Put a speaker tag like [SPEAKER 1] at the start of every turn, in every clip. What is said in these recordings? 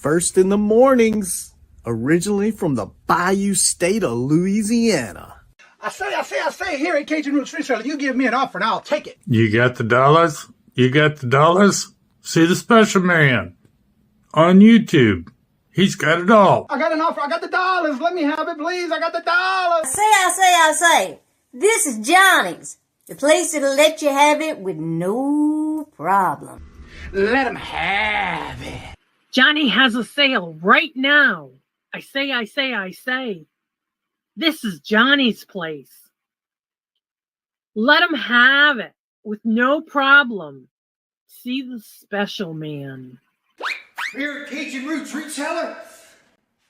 [SPEAKER 1] First in the mornings, originally from the Bayou State of Louisiana.
[SPEAKER 2] I say, here at Cajun Roots Reseller, you give me an offer and I'll take it.
[SPEAKER 3] You got the dollars? You got the dollars? See the special man on YouTube. He's got it all.
[SPEAKER 2] I got an offer. I got the dollars. Let me have it, please. I got the dollars.
[SPEAKER 4] I say. This is Johnny's, the place that'll let you have it with no problem.
[SPEAKER 2] Let him have it.
[SPEAKER 5] Johnny has a sale right now. I say. This is Johnny's place. Let him have it with no problem. See the special man.
[SPEAKER 6] Here at Cajun Roots Reseller,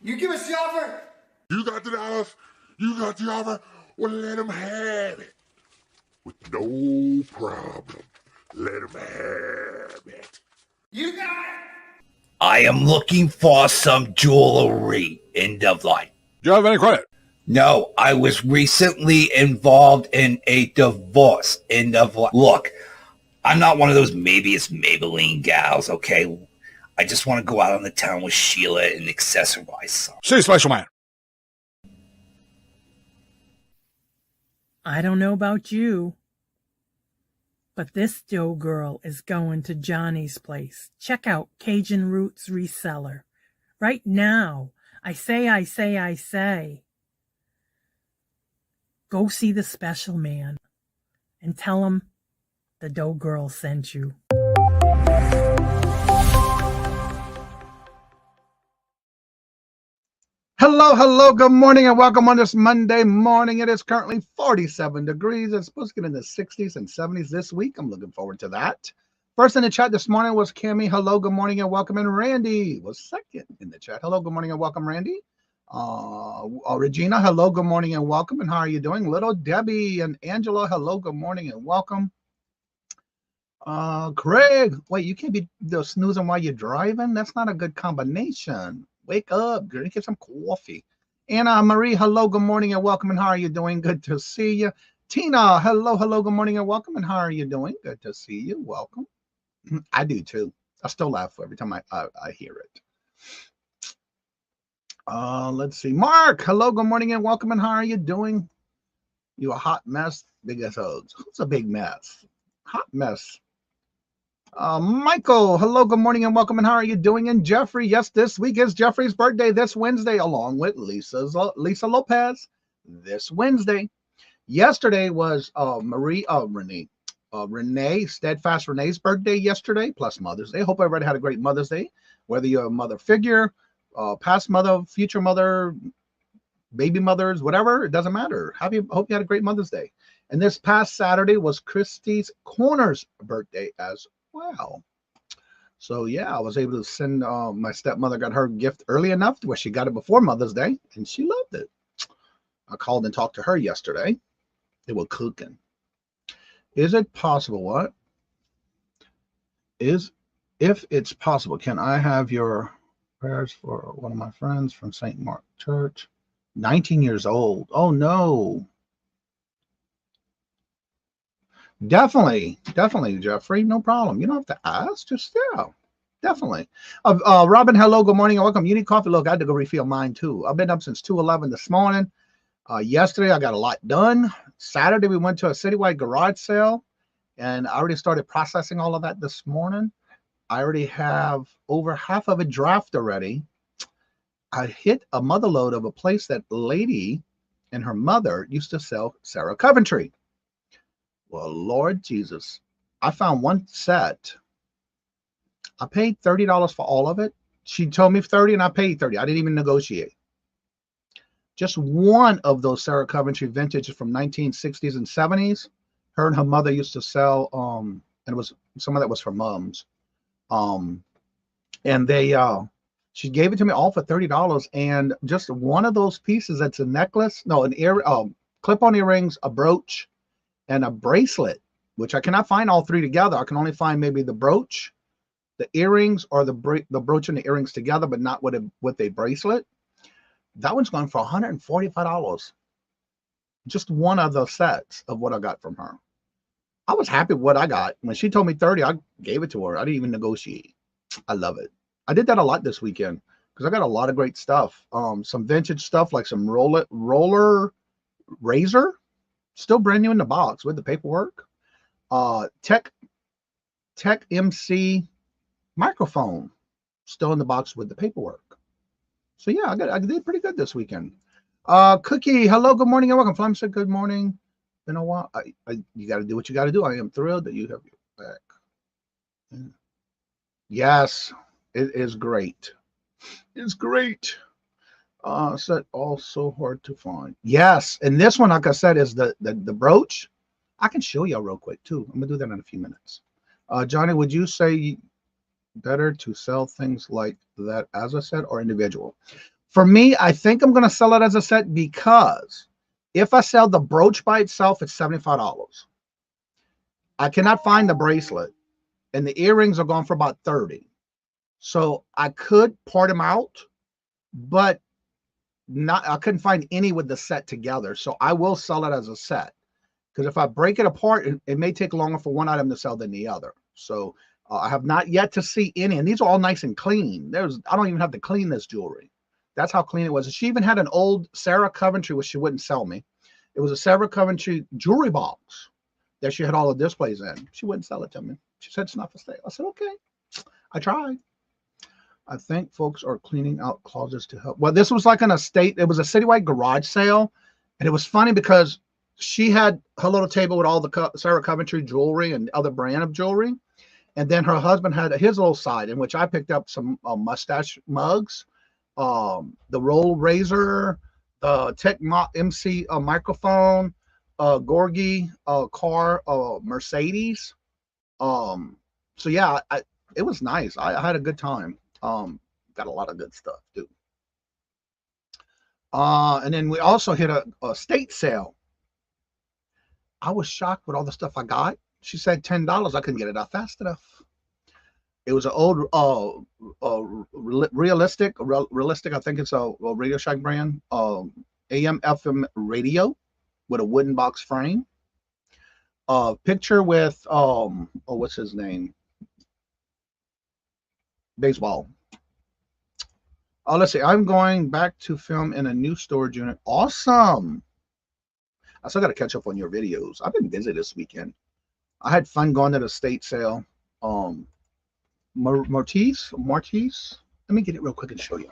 [SPEAKER 6] you give us the offer.
[SPEAKER 7] You got the dollars. You got the offer. Well, let him have it with no problem. Let him have it.
[SPEAKER 6] You got it.
[SPEAKER 8] I am looking for some jewelry. End of line.
[SPEAKER 7] Do you have any credit?
[SPEAKER 8] No, I was recently involved in a divorce. End of line. Look, I'm not one of those maybe it's Maybelline gals, okay? I just want to go out on the town with Sheila and accessorize some.
[SPEAKER 7] See, special man.
[SPEAKER 5] I don't know about you, but this Joe girl is going to Johnny's place. Check out Cajun Roots Reseller right now. I say. Go see the special man and tell him the Doe girl sent you.
[SPEAKER 2] Hello, good morning and welcome on this Monday morning. It is currently 47 degrees. It's supposed to get in the 60s and 70s this week. I'm looking forward to that. First in the chat this morning was Cammie. Hello, good morning and welcome. And Randy was second in the chat. Hello, good morning and welcome, Randy. Regina, hello, good morning and welcome. And how are you doing? Little Debbie and Angela, hello, good morning and welcome. Craig, wait, you can't be snoozing while you're driving? That's not a good combination. Wake up, drink some coffee. Anna Marie, hello, good morning and welcome. And how are you doing? Good to see you. Tina, hello, good morning and welcome. And how are you doing? Good to see you. Welcome. I do too. I still laugh every time I hear it. Let's see. Mark, hello, good morning and welcome. And how are you doing? You a hot mess? Biggest hugs. Who's a big mess? Hot mess. Michael, hello, good morning and welcome. And how are you doing? And Jeffrey, yes, this week is Jeffrey's birthday this Wednesday, along with Lisa Lopez this Wednesday. Yesterday was Renee, Steadfast Renee's birthday yesterday, plus Mother's Day. Hope everybody had a great Mother's Day, whether you're a mother figure, past mother, future mother, baby mothers, whatever, it doesn't matter. Hope you had a great Mother's Day. And this past Saturday was Christy's Corner's birthday as well. So yeah, I was able to send my stepmother got her gift early enough to where she got it before Mother's Day and she loved it. I called and talked to her yesterday. They were cooking. Is it possible? If it's possible, can I have your prayers for one of my friends from St. Mark Church? 19 years old. Oh no. Definitely, Jeffrey. No problem. You don't have to ask. Just definitely. Robin, hello, good morning and welcome. You need coffee? Look, I had to go refill mine too. I've been up since 2:11 this morning. Yesterday, I got a lot done. Saturday, we went to a citywide garage sale, and I already started processing all of that this morning. I already have over half of a draft already. I hit a mother load of a place that lady and her mother used to sell Sarah Coventry. Well, Lord Jesus, I found one set. I paid $30 for all of it. She told me 30 and I paid 30. I didn't even negotiate. Just one of those Sarah Coventry vintages from 1960s and 70s. Her and her mother used to sell, and it was some of that was for moms. And they, she gave it to me all for $30. And just one of those pieces that's a necklace, no, an ear, clip-on earrings, a brooch, and a bracelet, which I cannot find all three together. I can only find maybe the brooch, the earrings, or the brooch and the earrings together, but not with a bracelet. That one's going for $145. Just one of the sets of what I got from her. I was happy with what I got. When she told me 30, I gave it to her. I didn't even negotiate. I love it. I did that a lot this weekend because I got a lot of great stuff. Some vintage stuff like some roller razor, still brand new in the box with the paperwork. Tech MC microphone, still in the box with the paperwork. So yeah, I did pretty good this weekend. Cookie, hello, good morning and welcome. Flame said good morning. Been a while. You got to do what you got to do. I am thrilled that you have your back. Yeah. Yes, it is great. It's great. Said also hard to find. Yes, and this one, like I said, is the brooch. I can show you real quick too. I'm gonna do that in a few minutes. Johnny, would you say better to sell things like that as a set or individual? For me, I think I'm gonna sell it as a set because if I sell the brooch by itself, it's $75. I cannot find the bracelet, and the earrings are gone for about $30. So I could part them out, but I couldn't find any with the set together. So I will sell it as a set, because if I break it apart, it may take longer for one item to sell than the other. So I have not yet to see any, and these are all nice and clean. I don't even have to clean this jewelry. That's how clean it was. She even had an old Sarah Coventry, which she wouldn't sell me. It was a Sarah Coventry jewelry box that she had all the displays in. She wouldn't sell it to me. She said it's not for sale. I said, okay. I tried. I think folks are cleaning out closets to help. Well, this was like an estate. It was a citywide garage sale. And it was funny because she had her little table with all the Sarah Coventry jewelry and other brand of jewelry. And then her husband had his little side, in which I picked up some mustache mugs, the roll razor, the Tech MC microphone, Gorgie car, Mercedes. So yeah, it was nice. I had a good time. Got a lot of good stuff too. And then we also hit a estate sale. I was shocked with all the stuff I got. She said $10. I couldn't get it out fast enough. It was an old realistic. I think it's a Radio Shack brand, AM FM radio with a wooden box frame. Picture with what's his name? Baseball. Let's see. I'm going back to film in a new storage unit. Awesome. I still got to catch up on your videos. I've been busy this weekend. I had fun going to the estate sale. Mortiz. Let me get it real quick and show you.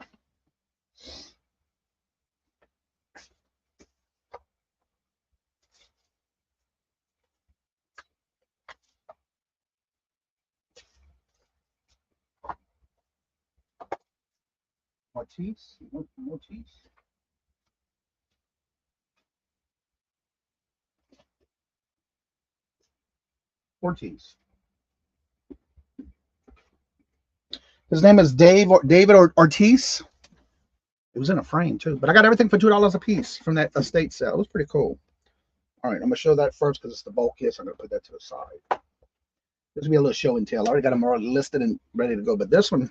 [SPEAKER 2] Mortiz. Ortiz. His name is David Ortiz. It was in a frame too, but I got everything for $2 a piece from that estate sale. It was pretty cool. All right, I'm gonna show that first because it's the bulkiest. I'm gonna put that to the side. This will be a little show and tell. I already got them already listed and ready to go, but this one,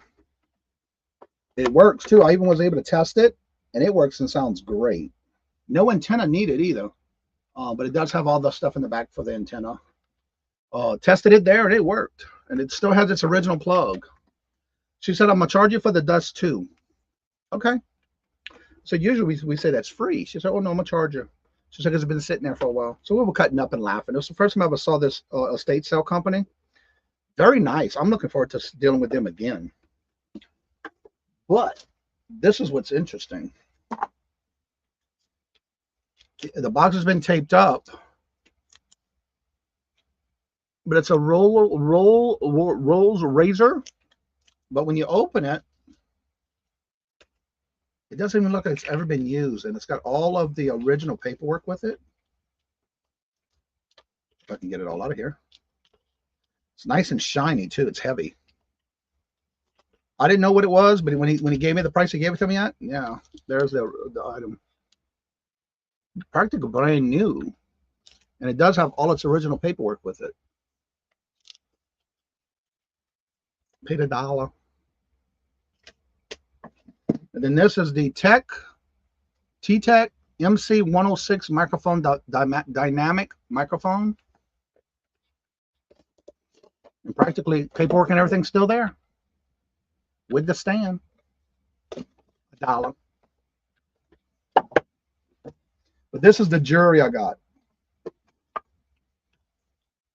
[SPEAKER 2] it works too. I even was able to test it, and it works and sounds great. No antenna needed either, but it does have all the stuff in the back for the antenna. Tested it there, and it worked, and it still has its original plug. She said, I'm gonna charge you for the dust too. Okay. So usually we say that's free. She said, oh no, I'm gonna charge you. She said, it's been sitting there for a while. So we were cutting up and laughing. It was the first time I ever saw this estate sale company. Very nice. I'm looking forward to dealing with them again. But this is what's interesting. The box has been taped up, but it's a Rolls razor. But when you open it, it doesn't even look like it's ever been used, and it's got all of the original paperwork with it. If I can get it all out of here. It's nice and shiny too. It's heavy. I didn't know what it was, but when he gave me the price he gave it to me at, yeah, there's the item. Practically brand new, and it does have all its original paperwork with it. Paid $1. And then this is the T-Tech MC106 microphone, dynamic microphone. And practically paperwork and everything's still there. with the stand. $1. But this is the jewelry I got.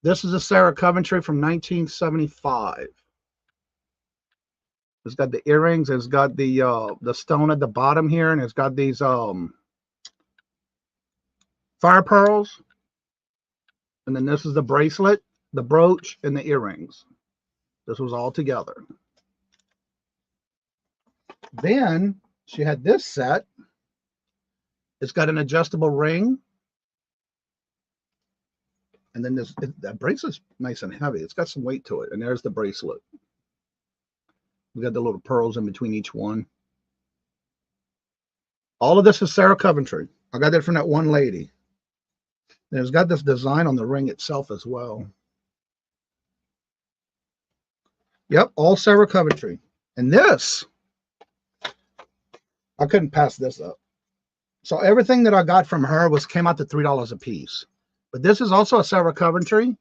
[SPEAKER 2] This is a Sarah Coventry from 1975. It's got the earrings. It's got the stone at the bottom here, and it's got these fire pearls. And then this is the bracelet, the brooch, and the earrings. This was all together. Then she had this set. It's got an adjustable ring. And then that bracelet's nice and heavy. It's got some weight to it. And there's the bracelet. We got the little pearls in between each one. All of this is Sarah Coventry. I got that from that one lady. And it's got this design on the ring itself as well. Yep, all Sarah Coventry. And this, I couldn't pass this up. So everything that I got from her came out to $3 a piece. But this is also a Sarah Coventry.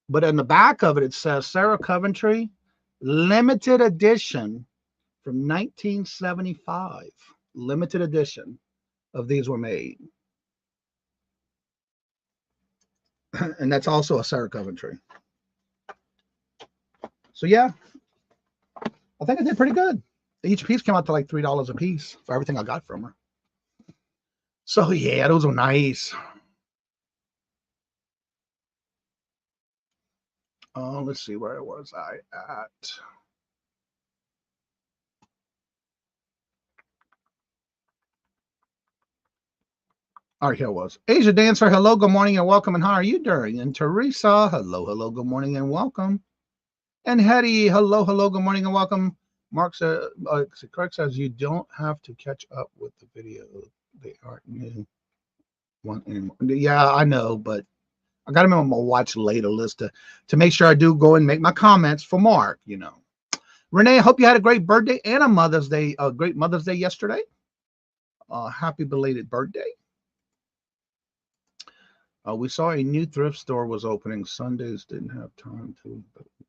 [SPEAKER 2] But in the back of it, it says Sarah Coventry limited edition from 1975. Limited edition of these were made. And that's also a Sarah Coventry. So yeah, I think I did pretty good. Each piece came out to like $3 a piece for everything I got from her. So yeah, those were nice. Let's see, where was I at? All right, here it was. Asia Dancer, hello, good morning and welcome. And how are you doing? And Teresa, hello, good morning and welcome. And Hetty, hello, good morning and welcome. Mark says, correct, says you don't have to catch up with the video. They aren't new one anymore. Yeah, I know, but I got them on my watch later list to make sure I do go and make my comments for Mark, you know. Renee, I hope you had a great birthday and a Mother's Day, a great Mother's Day yesterday. Happy belated birthday. We saw a new thrift store was opening. Sundays didn't have time to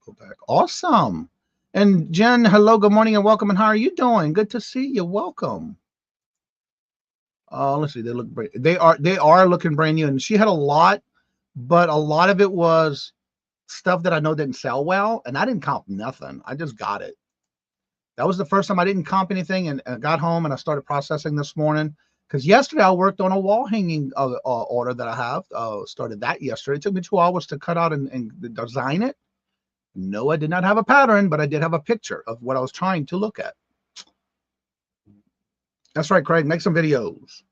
[SPEAKER 2] go back. Awesome. And Jen, hello, good morning and welcome. And how are you doing? Good to see you. Welcome. Let's see. They look great. They are looking brand new. And she had a lot, but a lot of it was stuff that I know didn't sell well. And I didn't comp nothing. I just got it. That was the first time I didn't comp anything. And I got home and I started processing this morning. Because yesterday I worked on a wall hanging order that I have. Started that yesterday. It took me 2 hours to cut out and design it. No, I did not have a pattern, but I did have a picture of what I was trying to look at. That's right, Craig. Make some videos.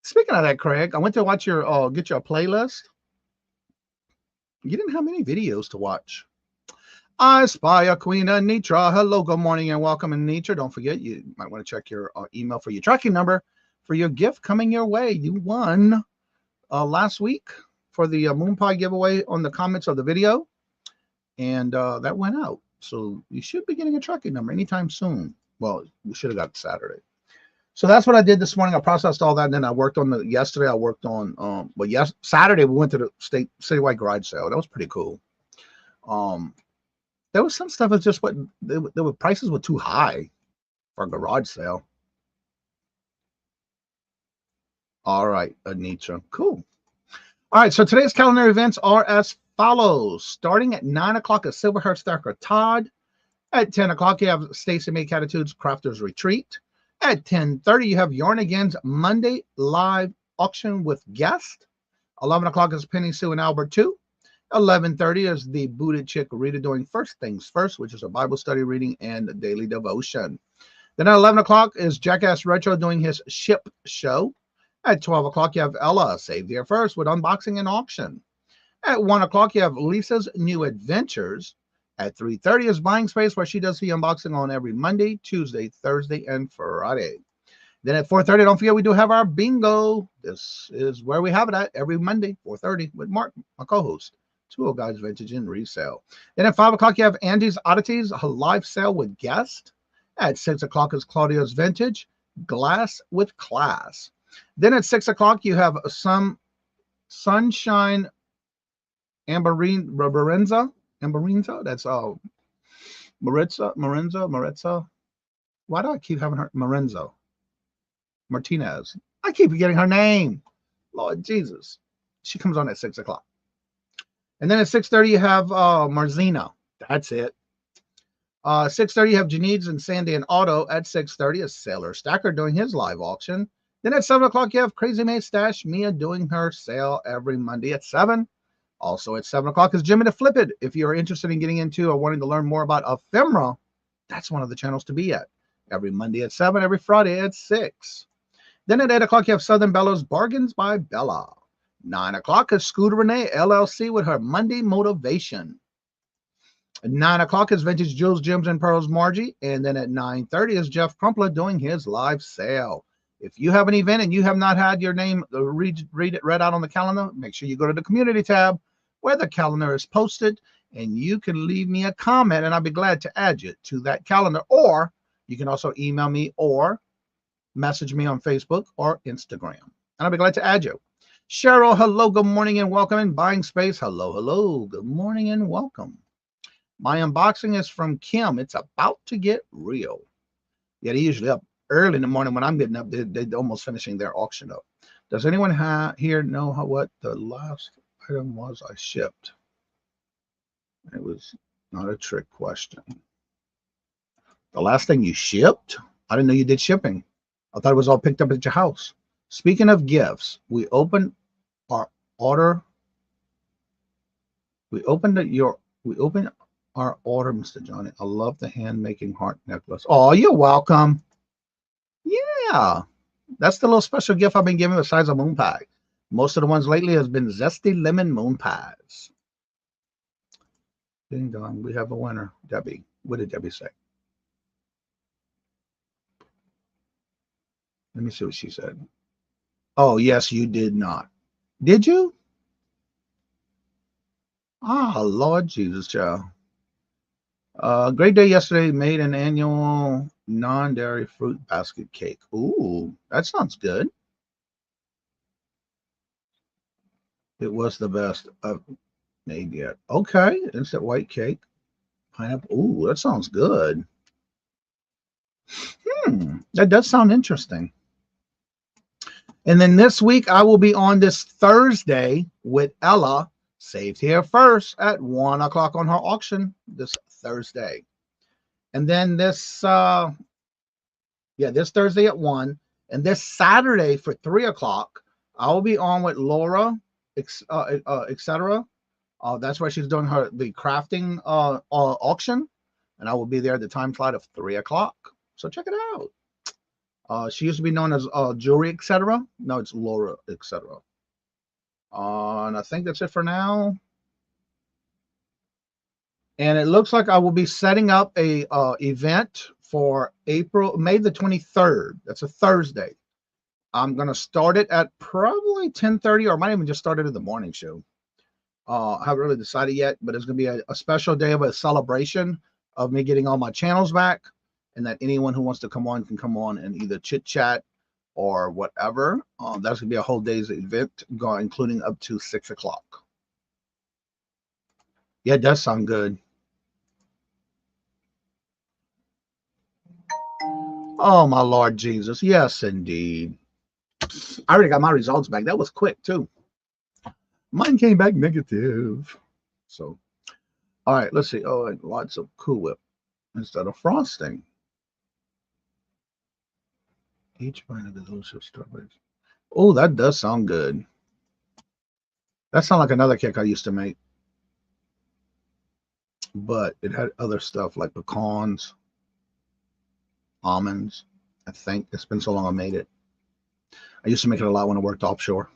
[SPEAKER 2] Speaking of that, Craig, I went to watch your get your playlist. You didn't have many videos to watch. I spy a Queen Anitra. Hello, good morning and welcome, Anitra. Don't forget, you might want to check your email for your tracking number for your gift coming your way. You won last week for the moon pie giveaway on the comments of the video, and that went out. So you should be getting a tracking number anytime soon. Well, you should have got it Saturday. So that's what I did this morning. I processed all that, and then I worked on yesterday. I worked on Saturday we went to the citywide garage sale. That was pretty cool. There was some stuff that's just what the prices were too high for a garage sale. All right, Anitra. Cool. All right, so today's calendar events are as follows. Starting at 9 o'clock at Silverhurst Thacker Todd. At 10 o'clock, you have Stacy Make Attitudes Crafters Retreat. At 10:30, you have Yarn Again's Monday live auction with guest. 11 o'clock is Penny Sue and Albert 2. 11:30 is the Booted Chick Rita doing First Things First, which is a Bible study reading and a daily devotion. Then at 11 o'clock is Jackass Retro doing his ship show. At 12 o'clock, you have Ella Save There First with unboxing and auction. At 1 o'clock, you have Lisa's New Adventures. At 3:30 is Buying Space, where she does the unboxing on every Monday, Tuesday, Thursday, and Friday. Then at 4:30, don't forget, we do have our bingo. This is where we have it at every Monday, 4:30, with Mark, my co-host. Two Old Guys Vintage and Resale. Then at 5 o'clock, you have Andy's Oddities, a live sale with guest. At 6 o'clock is Claudia's Vintage, Glass with Class. Then at 6 o'clock, you have some Sunshine Amberenza And Marinza, that's Maritza. Why do I keep having her Marenzo? Martinez. I keep forgetting her name. Lord Jesus. She comes on at 6 o'clock. And then at 6:30 you have Marzina. That's it. 6:30 you have Janine's and Sandy and Otto. At 6:30 is Sailor Stacker doing his live auction. Then at 7 o'clock you have Crazy Maid Stash Mia doing her sale every Monday at 7. Also at 7 o'clock is Jimmy the Flip It. If you're interested in getting into or wanting to learn more about ephemera, that's one of the channels to be at. Every Monday at 7, every Friday at 6. Then at 8 o'clock, you have Southern Bella's Bargains by Bella. 9 o'clock is Scooter Renee, LLC, with her Monday Motivation. At 9 o'clock is Vintage Jewels, Gems, and Pearls Margie. And then at 9:30 is Jeff Crumpler doing his live sale. If you have an event and you have not had your name read out on the calendar, make sure you go to the community tab where the calendar is posted, and you can leave me a comment, and I'll be glad to add you to that calendar. Or you can also email me or message me on Facebook or Instagram, and I'll be glad to add you. Cheryl, hello, good morning and welcome. In Buying Space, hello, good morning and welcome. My unboxing is from Kim. It's about to get real. Yeah, they're usually up early in the morning. When I'm getting up, they're almost finishing their auction up. Does anyone here know what the last item was I shipped? It was not a trick question. The last thing you shipped? I didn't know you did shipping. I thought it was all picked up at your house. Speaking of gifts, we opened our order. We opened our order, Mr. Johnny. I love the hand-making heart necklace. Oh, you're welcome. Yeah, that's the little special gift I've been giving besides a moon pie. Most of the ones lately has been zesty lemon moon pies. Ding dong, we have a winner. Debbie. What did Debbie say? Let me see what she said. Oh, yes, you did not. Did you? Ah, Lord Jesus, child. Great day yesterday. Made an annual non-dairy fruit basket cake. Ooh, that sounds good. It was the best I've made yet. Okay, instant white cake. Pineapple. Ooh, that sounds good. That does sound interesting. And then this week, I will be on this Thursday with Ella, saved here first, at 1 o'clock on her auction this Thursday. And then this Thursday at 1. And this Saturday for 3 o'clock, I will be on with Laura, etc. That's where she's doing the crafting auction. And I will be there at the time slot of 3 o'clock. So check it out. She used to be known as Jewelry, etc. No, it's Laura, etc. And I think that's it for now. And it looks like I will be setting up a event for May the 23rd. That's a Thursday. I'm going to start it at probably 10:30, or I might even just start it at the morning show. I haven't really decided yet, but it's going to be a special day of a celebration of me getting all my channels back, and that anyone who wants to come on can come on and either chit chat or whatever. That's going to be a whole day's event, including up to 6 o'clock. Yeah, it does sound good. Oh, my Lord Jesus. Yes, indeed. I already got my results back. That was quick, too. Mine came back negative. So, all right, let's see. Oh, and lots of Cool Whip instead of frosting. Each bite of the delicious strawberries. Oh, that does sound good. That sounds like another cake I used to make. But it had other stuff like pecans, almonds. I think it's been so long I made it. I used to make it a lot when I worked offshore.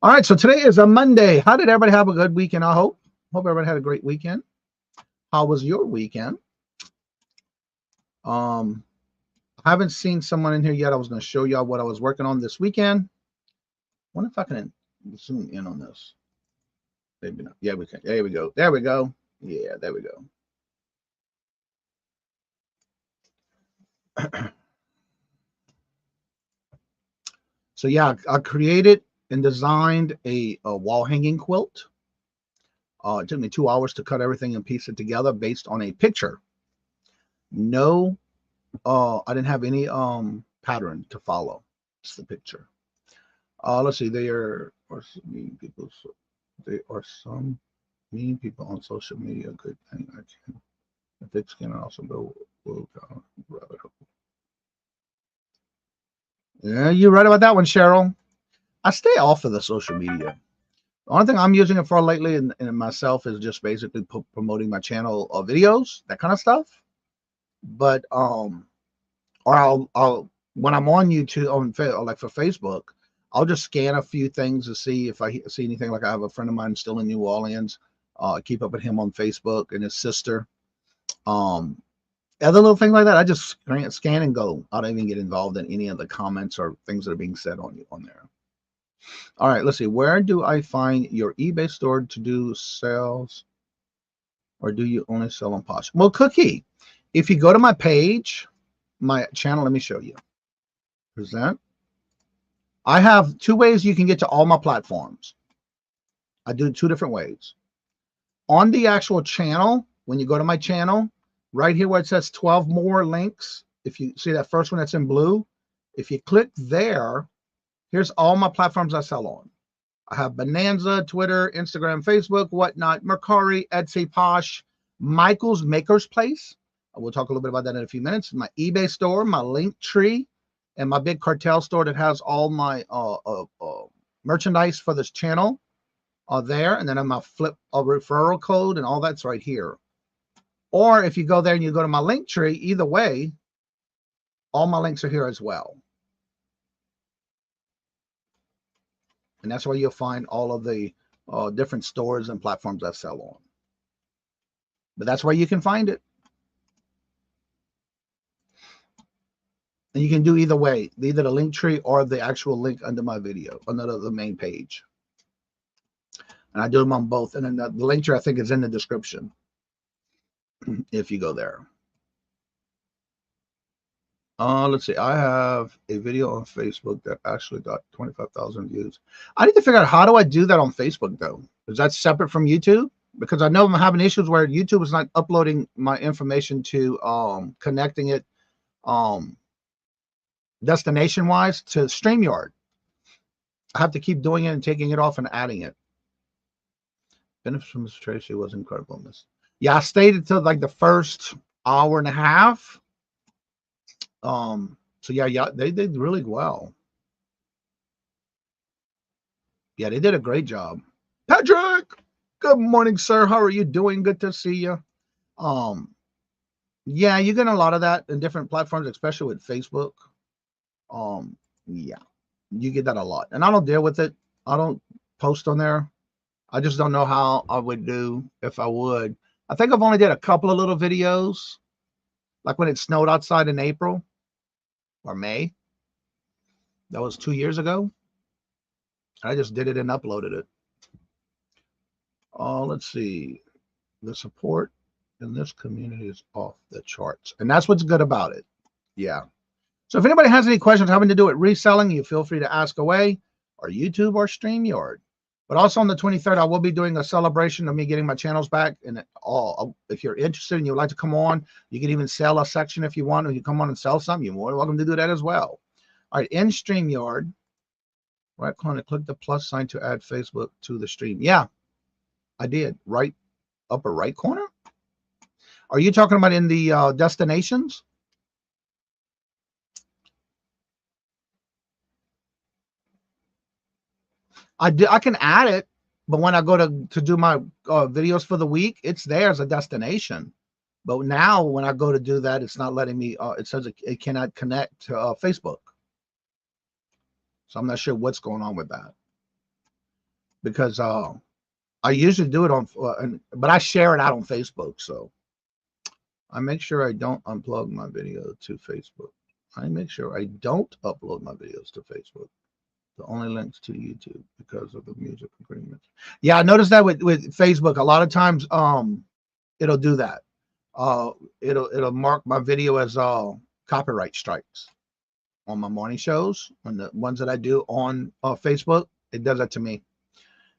[SPEAKER 2] All right, so today is a Monday. How did everybody have a good weekend? I hope everybody had a great weekend. How was your weekend? I haven't seen someone in here yet. I was going to show y'all what I was working on this weekend. I wonder if I can zoom in on this. Maybe not. Yeah, we can. There we go. There we go. Yeah, there we go. So yeah, I created and designed a wall hanging quilt. It took me 2 hours to cut everything and piece it together based on a picture. No, I didn't have any pattern to follow. It's the picture. Let's see. There are some mean people. There are some mean people on social media. Good thing I can. A thick skin also go down rabbit hole. Yeah, you're right about that one, Cheryl. I stay off of the social media. The only thing I'm using it for lately and myself is just basically promoting my channel videos, that kind of stuff. But or I'll when I'm on YouTube like for Facebook, I'll just scan a few things to see if I see anything. Like I have a friend of mine still in New Orleans. I keep up with him on Facebook and his sister. Other little things like that, I just scan and go. I don't even get involved in any of the comments or things that are being said on there. All right, let's see. Where do I find your eBay store to do sales, or do you only sell on Posh? Well, Cookie, if you go to my page, my channel, let me show you. Present. I have 2 ways you can get to all my platforms. I do 2 different ways. On the actual channel, when you go to my channel, right here where it says 12 more links, if you see that first one that's in blue, if you click there, here's all my platforms I sell on. I have Bonanza, Twitter, Instagram, Facebook, whatnot, Mercari, Etsy, Posh, Michael's Maker's Place. We'll talk a little bit about that in a few minutes. My eBay store, my Linktree, and my big cartel store that has all my merchandise for this channel there. And then my flip referral code and all that's right here. Or if you go there and you go to my Linktree, either way, all my links are here as well. And that's where you'll find all of the different stores and platforms I sell on. But that's where you can find it. And you can do either way, either the link tree or the actual link under my video, under the main page. And I do them on both. And then the link tree, I think, is in the description if you go there. Let's see. I have a video on Facebook that actually got 25,000 views. I need to figure out how do I do that on Facebook, though? Is that separate from YouTube? Because I know I'm having issues where YouTube is not uploading my information to connecting it destination wise to StreamYard. I have to keep doing it and taking it off and adding it. Benefits from Miss Tracy was incredible. Yeah, I stayed until like the first hour and a half. So yeah, they did really well. Yeah, they did a great job. Patrick, good morning, sir. How are you doing? Good to see you. Yeah, you get a lot of that in different platforms, especially with Facebook. Yeah, you get that a lot, and I don't deal with it. I don't post on there. I just don't know how I would do if I would. I think I've only did a couple of little videos, like when it snowed outside in April or May. That was 2 years ago. I just did it and uploaded it. Let's see. The support in this community is off the charts, and that's what's good about it. Yeah. So if anybody has any questions having to do with reselling, you feel free to ask away, or YouTube or StreamYard. But also on the 23rd, I will be doing a celebration of me getting my channels back. And if you're interested and you'd like to come on, you can even sell a section if you want. Or you come on and sell something, you're more than welcome to do that as well. All right, in StreamYard, right corner, click the plus sign to add Facebook to the stream. Yeah, I did. Right upper right corner. Are you talking about in the destinations? I can add it, but when I go to do my videos for the week, it's there as a destination. But now when I go to do that, it's not letting me, it says it cannot connect to Facebook. So I'm not sure what's going on with that. Because I usually do it on, but I share it out on Facebook. So I make sure I don't unplug my video to Facebook. I make sure I don't upload my videos to Facebook. The only links to YouTube because of the music agreements. Yeah, I noticed that with Facebook. A lot of times it'll do that. It'll mark my video as copyright strikes on my morning shows. On the ones that I do on Facebook, it does that to me.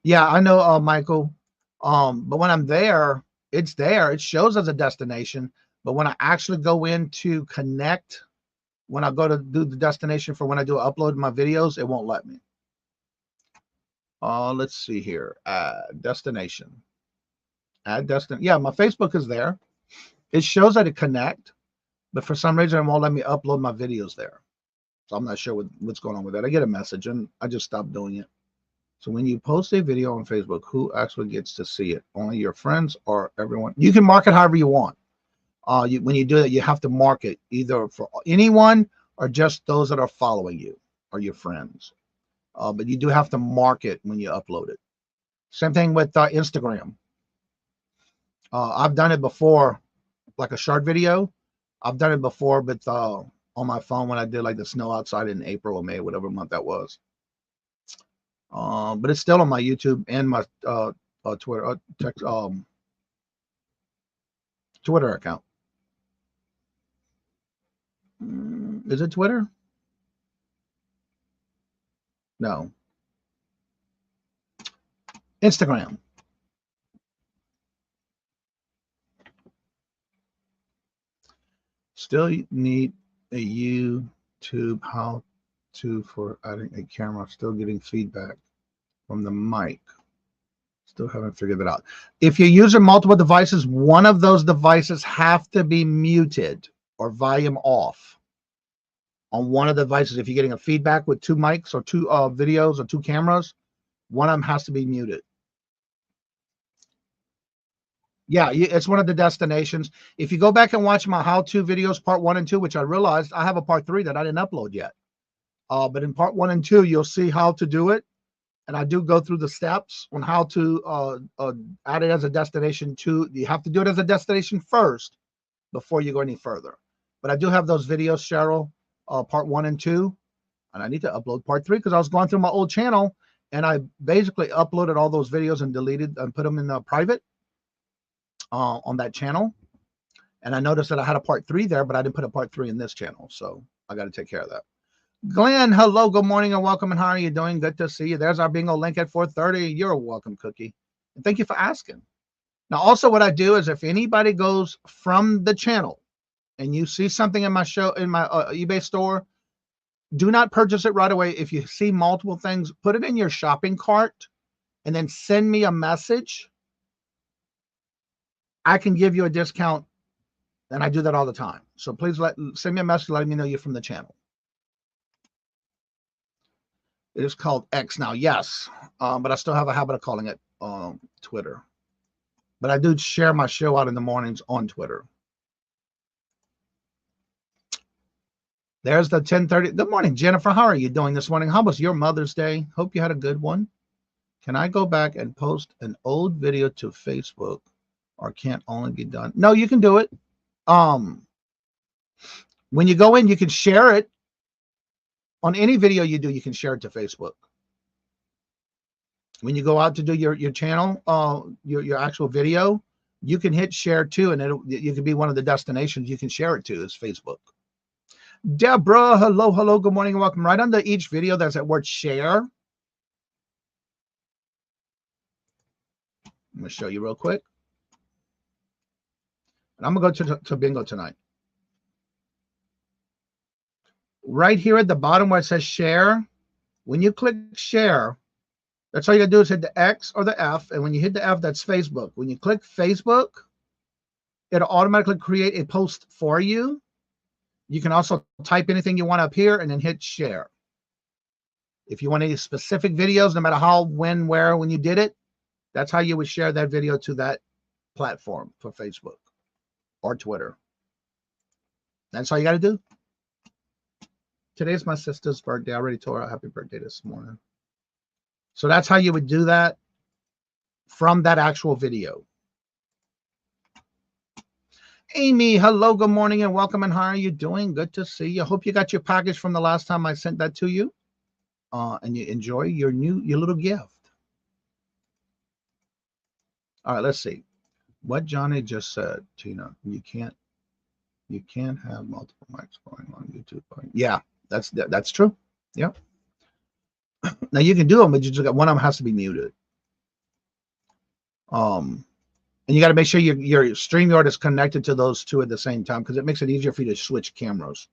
[SPEAKER 2] Yeah, I know, Michael. But when I'm there, it's there. It shows as a destination. But when I actually go into connect, when I go to do the destination for when I do upload my videos, it won't let me. Let's see here. Destination. Add destination. Yeah, my Facebook is there. It shows that it connect, but for some reason it won't let me upload my videos there. So I'm not sure what's going on with that. I get a message and I just stopped doing it. So when you post a video on Facebook, who actually gets to see it? Only your friends or everyone? You can mark it however you want. When you do that, you have to mark it either for anyone or just those that are following you or your friends. But you do have to mark it when you upload it. Same thing with Instagram. I've done it before, like a short video. I've done it before, but on my phone when I did like the snow outside in April or May, whatever month that was. But it's still on my YouTube and my Twitter Twitter account. Is it Twitter? No. Instagram. Still need a YouTube how to for adding a camera. Still getting feedback from the mic. Still haven't figured that out. If you're using multiple devices, one of those devices have to be muted or volume off on one of the devices. If you're getting a feedback with two mics or two videos or two cameras, one of them has to be muted. Yeah, it's one of the destinations. If you go back and watch my how-to videos, part 1 and 2, which I realized I have a part 3 that I didn't upload yet. But in part 1 and 2, you'll see how to do it. And I do go through the steps on how to add it as a destination too. You have to do it as a destination first before you go any further. But I do have those videos, Cheryl, part 1 and 2. And I need to upload part 3 because I was going through my old channel and I basically uploaded all those videos and deleted and put them in the private on that channel. And I noticed that I had a part 3 there, but I didn't put a part 3 in this channel. So I got to take care of that. Glenn, hello, good morning and welcome. And how are you doing? Good to see you. There's our bingo link at 4:30. You're a welcome, Cookie. And thank you for asking. Now, also what I do is if anybody goes from the channel and you see something in my show, in my eBay store, do not purchase it right away. If you see multiple things, put it in your shopping cart and then send me a message. I can give you a discount, and I do that all the time. So please send me a message letting me know you're from the channel. It is called X now, yes, but I still have a habit of calling it Twitter. But I do share my show out in the mornings on Twitter. There's the 10:30. Good morning, Jennifer. How are you doing this morning? How was your Mother's Day? Hope you had a good one. Can I go back and post an old video to Facebook, or can't only be done? No, you can do it. When you go in, you can share it. On any video you do, you can share it to Facebook. When you go out to do your channel, your actual video, you can hit share too, and you can be one of the destinations you can share it to is Facebook. Deborah, hello, hello, good morning and welcome. Right under each video, there's that word share. I'm going to show you real quick. And I'm going to go to bingo tonight. Right here at the bottom where it says share, when you click share, that's all you gotta do is hit the X or the F. And when you hit the F, that's Facebook. When you click Facebook, it'll automatically create a post for you. You can also type anything you want up here and then hit share. If you want any specific videos, no matter how, when, where, when you did it, that's how you would share that video to that platform for Facebook or Twitter. That's all you gotta do. Today's my sister's birthday. I already told her happy birthday this morning. So that's how you would do that from that actual video. Amy, hello, good morning and welcome. And how are you doing? Good to see you. I hope you got your package from the last time I sent that to you. And you enjoy your little gift. All right, let's see. What Johnny just said, Tina, you can't have multiple mics going on YouTube. Yeah. That's true. Yeah. Now you can do them, but you just got one of them has to be muted. And you got to make sure your StreamYard is connected to those two at the same time, because it makes it easier for you to switch cameras.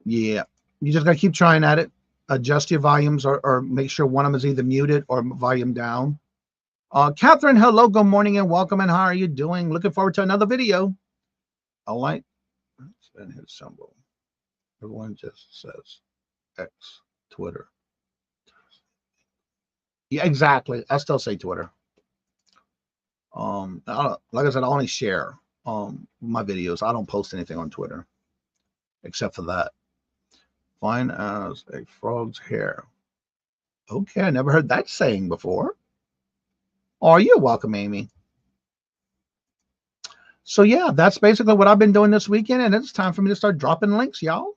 [SPEAKER 2] Yeah, you just got to keep trying at it. Adjust your volumes, or make sure one of them is either muted or volume down. Catherine, hello, good morning and welcome, and how are you doing? Looking forward to another video. I like and hit symbol. Everyone just says X, Twitter. Yeah, exactly. I still say Twitter. Like I said, I only share my videos. I don't post anything on Twitter except for that. Fine as a frog's hair. Okay, I never heard that saying before. Oh, you're welcome, Amy. So yeah, that's basically what I've been doing this weekend, and it's time for me to start dropping links, y'all.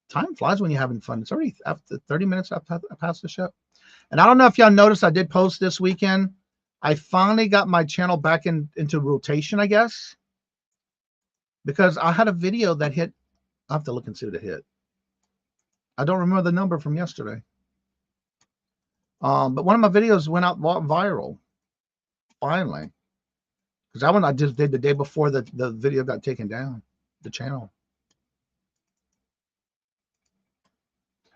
[SPEAKER 2] Time flies when you're having fun. It's already after 30 minutes after I passed the show. And I don't know if y'all noticed, I did post this weekend. I finally got my channel back into rotation, I guess, because I had a video that hit. I have to look and see what it hit. I don't remember the number from yesterday. But one of my videos went out viral. Finally. Because that one I just did the day before the video got taken down, the channel.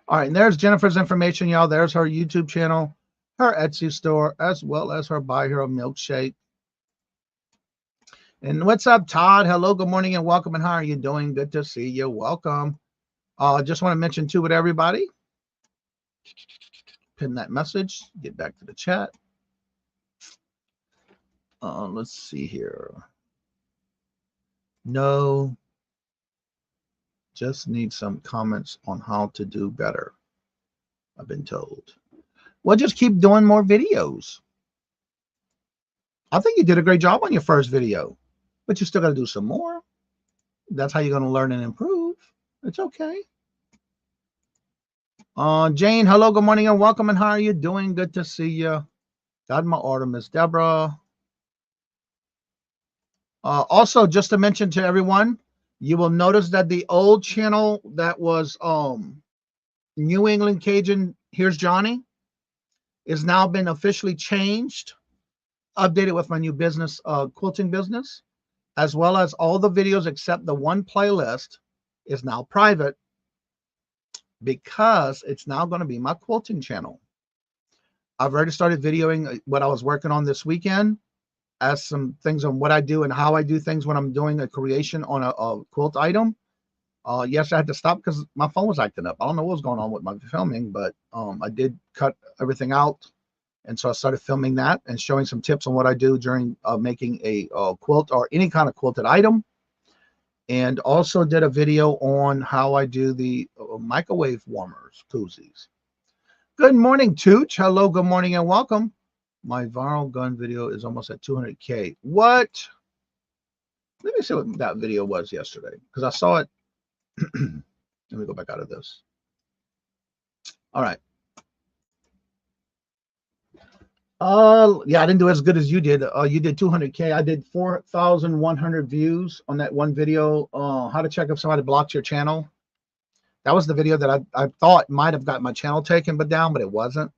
[SPEAKER 2] All right, and there's Jennifer's information, y'all. There's her YouTube channel, her Etsy store, as well as her Buy Hero milkshake. And what's up, Todd? Hello, good morning, and welcome. And how are you doing? Good to see you. Welcome. Just want to mention too with everybody. Pin that message. Get back to the chat. Let's see here. No. Just need some comments on how to do better. I've been told. Well, just keep doing more videos. I think you did a great job on your first video, but you still got to do some more. That's how you're going to learn and improve. It's okay. Jane, hello, good morning and welcome. And how are you doing? Good to see you. Got my order, Miss Deborah. Also, just to mention to everyone, you will notice that the old channel that was New England Cajun, Here's Johnny, is now been officially changed, updated with my new business, quilting business, as well as all the videos except the one playlist is now private, because it's now going to be my quilting channel. I've already started videoing what I was working on this weekend, as some things on what I do and how I do things when I'm doing a creation on a quilt item. Yes, I had to stop because my phone was acting up. I don't know what was going on with my filming, but I did cut everything out. And so I started filming that and showing some tips on what I do during making a quilt or any kind of quilted item. And also did a video on how I do the microwave warmers, koozies. Good morning, Tooch. Hello, good morning, and welcome. My viral gun video is almost at 200K. What? Let me see what that video was yesterday, because I saw it. Let me go back out of this. All right. Yeah, I didn't do as good as you did. You did 200K. I did 4,100 views on that one video. How to check if somebody blocks your channel. That was the video that I thought might have got my channel taken down, but it wasn't.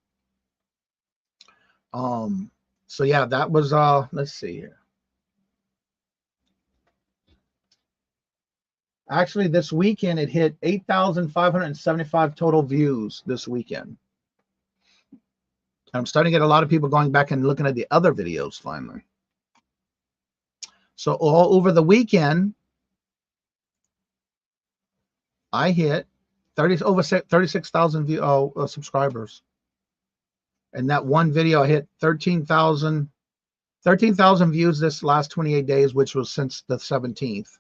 [SPEAKER 2] So yeah, that was let's see here. Actually, this weekend it hit 8,575 total views this weekend. I'm starting to get a lot of people going back and looking at the other videos finally. So all over the weekend, I hit over 36,000 subscribers. And that one video I hit 13,000 views this last 28 days, which was since the 17th.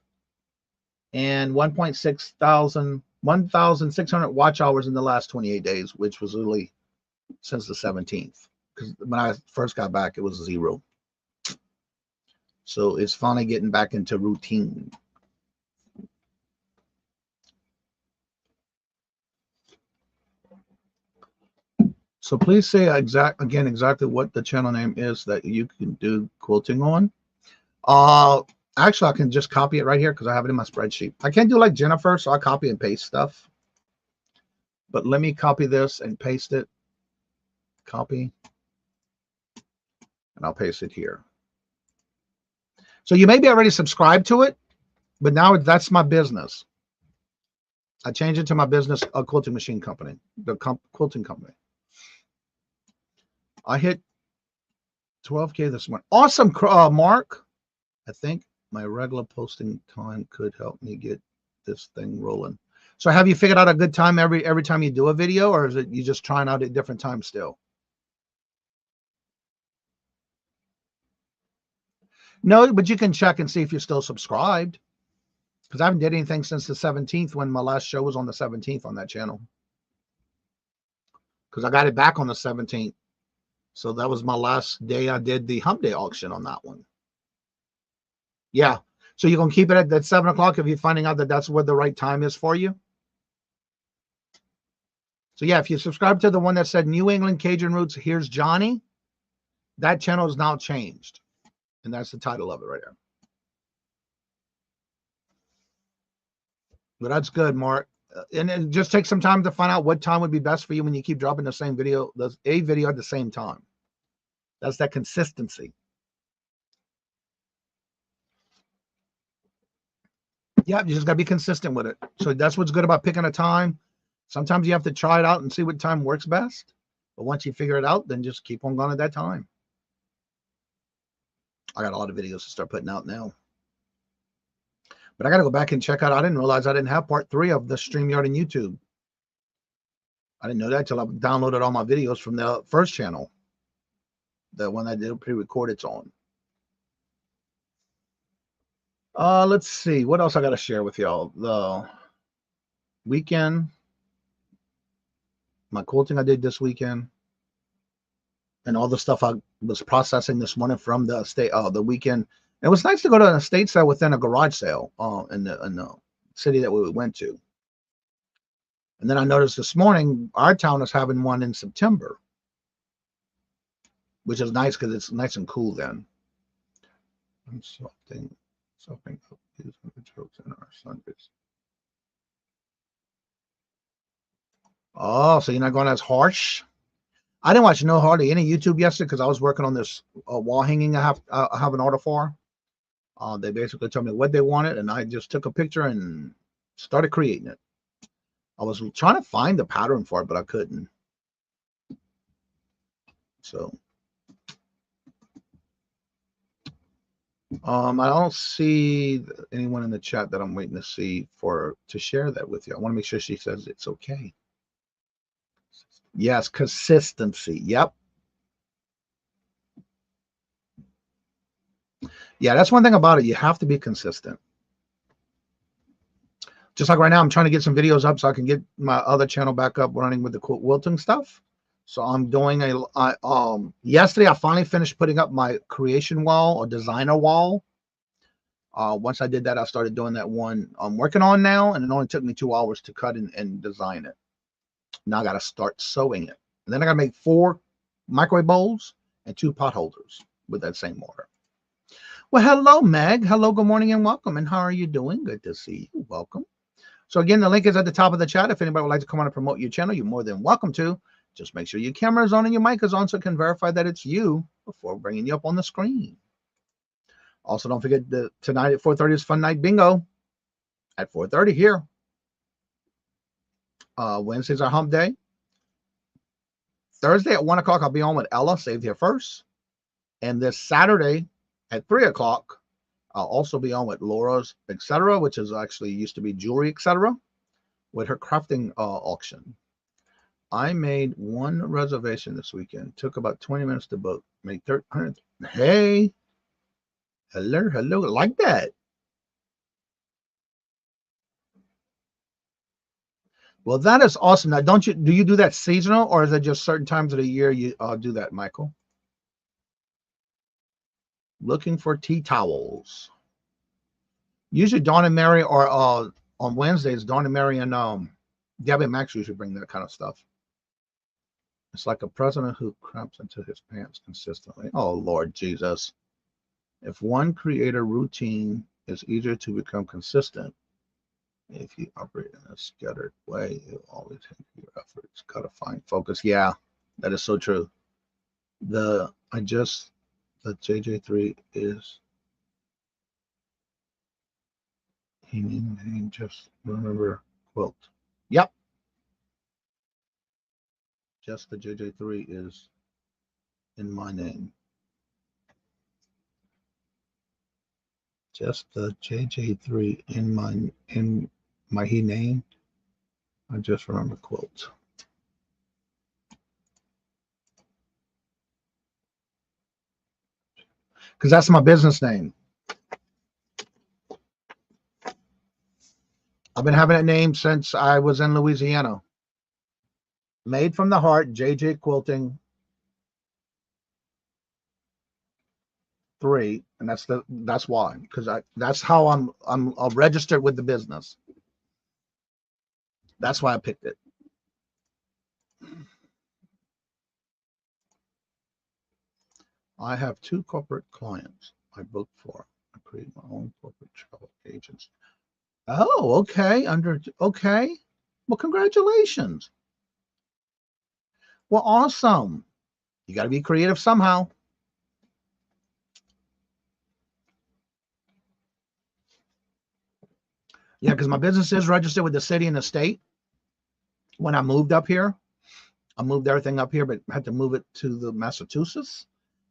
[SPEAKER 2] And 1,600 watch hours in the last 28 days, which was really since the 17th. Because when I first got back, it was 0. So it's finally getting back into routine. So please say exactly what the channel name is that you can do quilting on. Actually, I can just copy it right here because I have it in my spreadsheet. I can't do like Jennifer, so I copy and paste stuff. But let me copy this and paste it. Copy. And I'll paste it here. So you may be already subscribed to it, but now that's my business. I changed it to my business, a quilting machine company, the quilting company. I hit 12K this morning. Awesome, Mark. I think my regular posting time could help me get this thing rolling. So have you figured out a good time every time you do a video, or is it you just trying out at different times still? No, but you can check and see if you're still subscribed. Because I haven't did anything since the 17th when my last show was on the 17th on that channel. Because I got it back on the 17th. So that was my last day I did the hump day auction on that one. Yeah. So you're going to keep it at that 7 o'clock if you're finding out that that's what the right time is for you. So yeah, if you subscribe to the one that said New England Cajun Roots, here's Johnny. That channel is now changed. And that's the title of it right there. But that's good, Mark. And it just takes some time to find out what time would be best for you when you keep dropping the same video, a video at the same time. That's that consistency. Yeah, you just got to be consistent with it. So that's what's good about picking a time. Sometimes you have to try it out and see what time works best. But once you figure it out, then just keep on going at that time. I got a lot of videos to start putting out now. But I got to go back and check out. I didn't realize I didn't have part 3 of the StreamYard and YouTube. I didn't know that until I downloaded all my videos from the first channel. The one I did pre-recorded on. Let's see. What else I got to share with y'all? The weekend. My quilting I did this weekend. And all the stuff I was processing this morning from the weekend. It was nice to go to an estate sale within a garage sale in the city that we went to. And then I noticed this morning, our town is having one in September, which is nice because it's nice and cool then. I'm sopping up these jokes in our Sundays. Oh, so you're not going as harsh? I didn't watch hardly any YouTube yesterday because I was working on this wall hanging I have an order for. They basically told me what they wanted, and I just took a picture and started creating it. I was trying to find the pattern for it, but I couldn't. So, I don't see anyone in the chat that I'm waiting to see to share that with you. I want to make sure she says it's okay. Yes, consistency. Yep. Yeah, that's one thing about it. You have to be consistent. Just like right now, I'm trying to get some videos up so I can get my other channel back up running with the quilting stuff. So I'm doing yesterday I finally finished putting up my creation wall or designer wall. Once I did that, I started doing that one I'm working on now, and it only took me 2 hours to cut and design it. Now I got to start sewing it. And then I got to make 4 microwave bowls and 2 pot holders with that same mortar. Well, hello, Meg. Hello, good morning, and welcome. And how are you doing? Good to see you. Welcome. So again, the link is at the top of the chat. If anybody would like to come on and promote your channel, you're more than welcome to. Just make sure your camera is on and your mic is on so it can verify that it's you before bringing you up on the screen. Also, don't forget that tonight at 4:30 is Fun Night Bingo at 4:30 here. Wednesday's our hump day. Thursday at 1 o'clock, I'll be on with Ella, Saved Here First. And this Saturday at 3 o'clock, I'll also be on with Laura's Etc., which is actually used to be Jewelry Etc., with her crafting auction. I made 1 reservation this weekend. Took about 20 minutes to book. Made 1,300. Hey. Hello, hello. Like that. Well, that is awesome. Now, do you do that seasonal, or is it just certain times of the year you do that, Michael? Looking for tea towels. Usually Dawn and Mary, or on Wednesdays, Dawn and Mary and Gabby and Max usually bring that kind of stuff. It's like a president who cramps into his pants consistently. Oh, Lord Jesus. If one creator routine is easier to become consistent, if you operate in a scattered way, you'll always have your efforts. Gotta find focus. Yeah, that is so true. The JJ3 is he just remember quilt. Yep. Just the JJ3 is in my name. Just the JJ3 in my he name. I just remember quilt. Because that's my business name. I've been having that name since I was in Louisiana. Made from the heart, JJ Quilting 3, and that's why, because that's how I'm registered with the business. That's why I picked it. I have 2 corporate clients I book for. I create my own corporate travel agents. Oh, okay. Okay. Well, congratulations. Well, awesome. You got to be creative somehow. Yeah, because my business is registered with the city and the state. When I moved up here, I moved everything up here, but had to move it to the Massachusetts.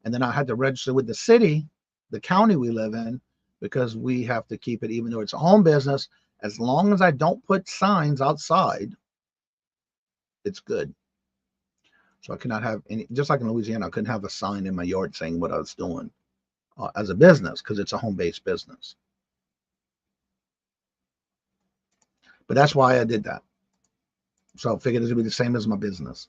[SPEAKER 2] And then I had to register with the city, the county we live in, because we have to keep it, even though it's a home business, as long as I don't put signs outside, it's good. So I cannot have any, just like in Louisiana, I couldn't have a sign in my yard saying what I was doing as a business, because it's a home-based business. But that's why I did that. So I figured it would be the same as my business.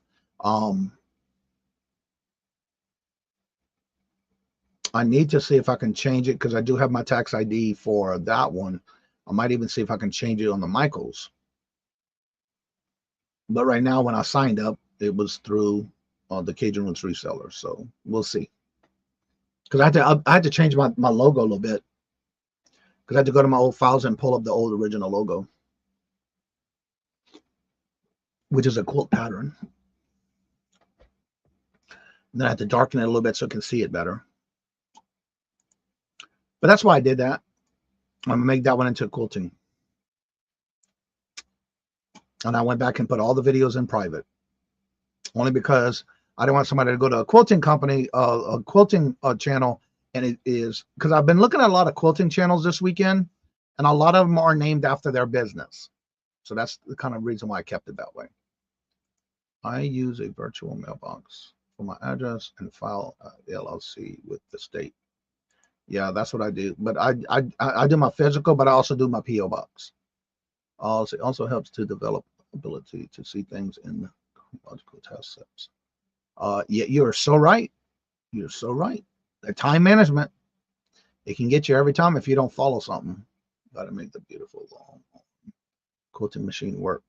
[SPEAKER 2] I need to see if I can change it, because I do have my tax ID for that one. I might even see if I can change it on the Michaels. But right now, when I signed up, it was through the Cajun Roots reseller. So we'll see. Because I had to change my logo a little bit. Because I had to go to my old files and pull up the old original logo, which is a quilt pattern. And then I had to darken it a little bit so I can see it better. But that's why I did that. I'm going to make that one into quilting. And I went back and put all the videos in private. Only because I didn't want somebody to go to a quilting company, a quilting channel. And it is, because I've been looking at a lot of quilting channels this weekend. And a lot of them are named after their business. So that's the kind of reason why I kept it that way. I use a virtual mailbox for my address and file LLC with the state. Yeah, that's what I do. But I do my physical, but I also do my P.O. box. It also helps to develop ability to see things in logical test sets. Yeah, you're so right. You're so right. The time management, it can get you every time if you don't follow something. Got to make the beautiful long quilting machine work.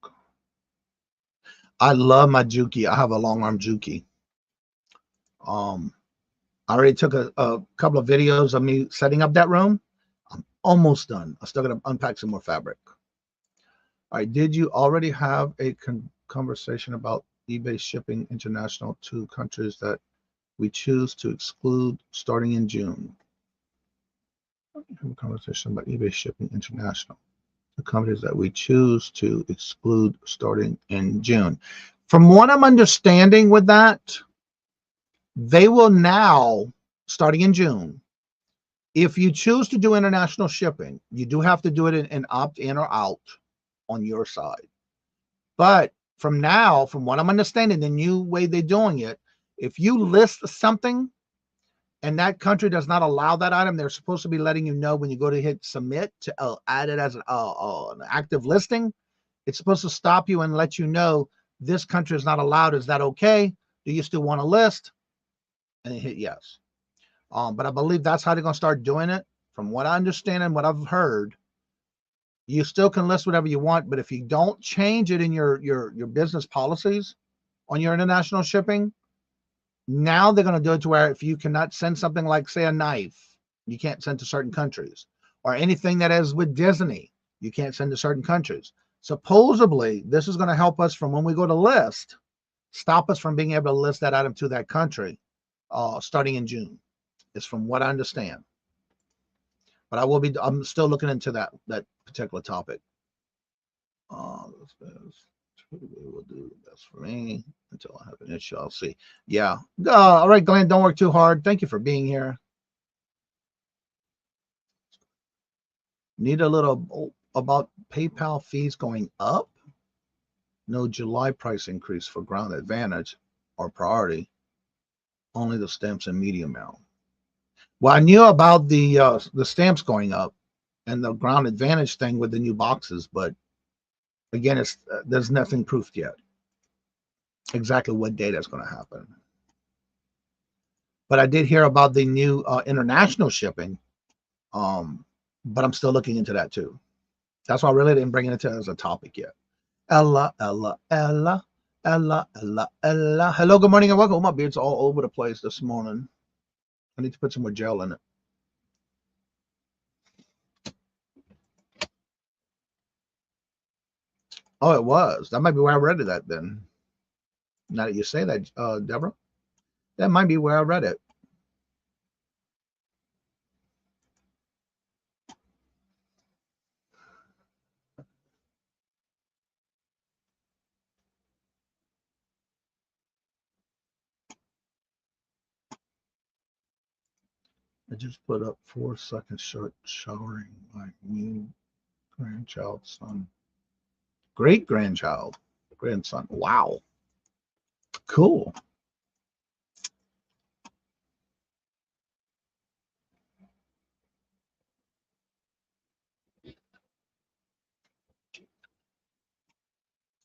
[SPEAKER 2] I love my Juki. I have a long arm Juki. I already took a couple of videos of me setting up that room. I'm almost done. I still got to unpack some more fabric. All right. Did you already have a conversation about eBay shipping international to countries that we choose to exclude starting in June? Have a conversation about eBay shipping international to countries that we choose to exclude starting in June. From what I'm understanding with that, they will now, starting in June, if you choose to do international shipping, you do have to do it in opt in or out on your side. But from now, from what I'm understanding, the new way they're doing it, if you list something and that country does not allow that item, they're supposed to be letting you know when you go to hit submit to add it as an active listing. It's supposed to stop you and let you know this country is not allowed. Is that okay? Do you still want to list? And hit yes. But I believe that's how they're going to start doing it. From what I understand and what I've heard, you still can list whatever you want, but if you don't change it in your business policies on your international shipping, now they're going to do it to where if you cannot send something like, say, a knife, you can't send to certain countries, or anything that is with Disney, you can't send to certain countries. Supposedly, this is going to help us from when we go to list, stop us from being able to list that item to that country. starting in June. Is from what I understand. But I'm still looking into that particular topic. Will do best for me until I have an issue. I'll see. Yeah. All right, Glenn, don't work too hard. Thank you for being here. Need a little about PayPal fees going up. No July price increase for Ground Advantage or Priority. Only the stamps and media mail. Well, I knew about the stamps going up and the Ground Advantage thing with the new boxes, but again, there's nothing proofed yet. Exactly what date that's going to happen. But I did hear about the new international shipping, but I'm still looking into that too. That's why I really didn't bring it into as a topic yet. Ella. Hello, good morning and welcome. My beard's all over the place this morning. I need to put some more gel in it. Oh, it was. That might be where I read it at then. Now that you say that, Deborah, that might be where I read it. I just put up 4-second short showering my new grandchild son. Great grandchild. Grandson. Wow. Cool.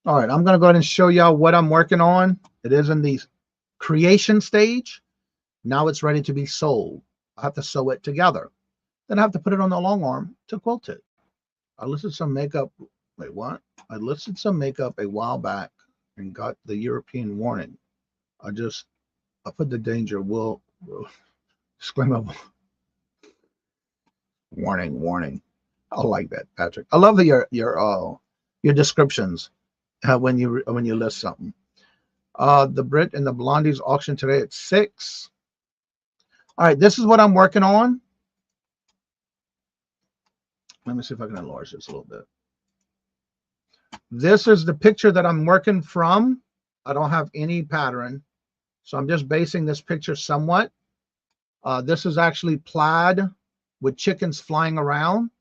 [SPEAKER 2] All right, I'm going to go ahead and show y'all what I'm working on. It is in the creation stage. Now it's ready to be sold. I have to sew it together. Then I have to put it on the long arm to quilt it. I listed some makeup. Wait, what? I listed some makeup a while back and got the European warning. I put the danger will exclaimable warning. I like that, Patrick. I love your descriptions when you list something. The Brit and the Blondies auction today at 6. All right, this is what I'm working on. Let me see if I can enlarge this a little bit. This is the picture that I'm working from. I don't have any pattern, so I'm just basing this picture somewhat. This is actually plaid with chickens flying around.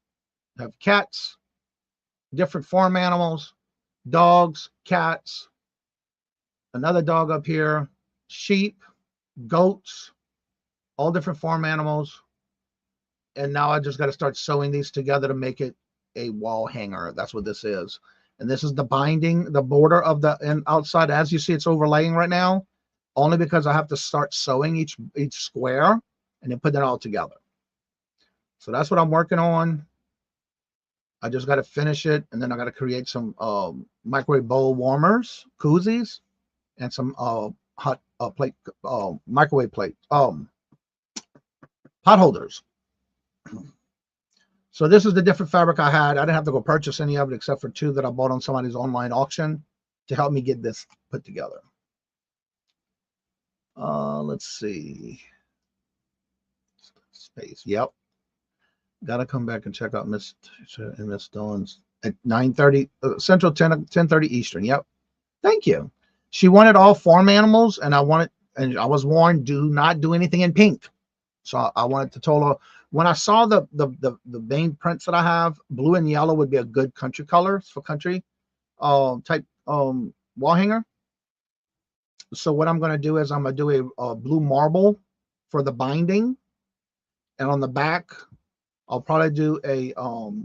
[SPEAKER 2] I have cats, different farm animals, dogs, cats, another dog up here, sheep, goats, all different farm animals. And now I just got to start sewing these together to make it a wall hanger. That's what this is. And this is the binding, the border of the outside. As you see, it's overlaying right now, only because I have to start sewing each square and then put that all together. So that's what I'm working on. I just got to finish it, and then I got to create some microwave bowl warmers, koozies, and some hot plate, microwave plate, pot holders. So this is the different fabric I had. I didn't have to go purchase any of it except for 2 that I bought on somebody's online auction to help me get this put together. Let's see. Space. Yep. Got to come back and check out Miss Dawn's at 9:30 Central, 10:30 Eastern. Yep. Thank you. She wanted all farm animals, and I was warned, do not do anything in pink. So I wanted to tell her, when I saw the main prints that I have, blue and yellow would be a good country colors for country type wall hanger. So what I'm going to do is I'm going to do a blue marble for the binding, and on the back I'll probably do a